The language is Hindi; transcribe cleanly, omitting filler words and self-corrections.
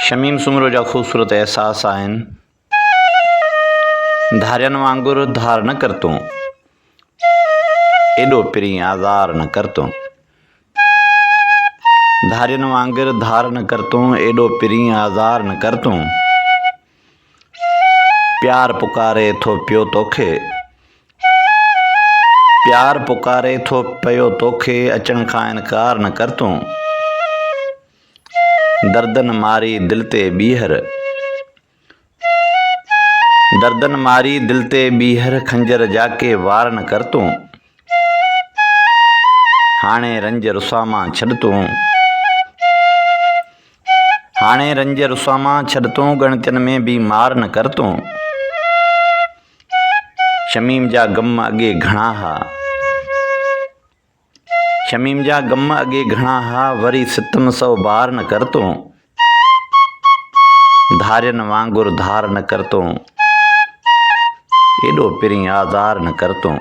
शमीम सुमरो जा ख़ूबसूरत एहसास आहिनि। धारियनि वांगुरु धार न करतूं, एॾो पिरी आज़ार न करतूं। धारियनि वांगुरु धार न करतूं, एॾो पिरी आज़ार न करतूं। प्यार पुकारे थो पियो तोखे, प्यार पुकारे थो पियो तोखे, अचण खां इनकार न करतूं। दर्दन मारी दिल ते ॿीहर, दर्दन मारी दिल ते ॿीहर, खंजर जाके वार न करतूं। हाणे रंज रुसा मां छॾ तूं, हाणे रंज रुसा मां छॾ तूं, ॻणितियुनि में बि मार न करतूं। शमीम जा ग़म अॻे घणा हा, शमीम जा ग़म अॻे घणा हा, वरी सितम सौ बार न करतूं। धारियनि वांगुरु धार न करतूं, एॾो पिरी आज़ार न करतूं।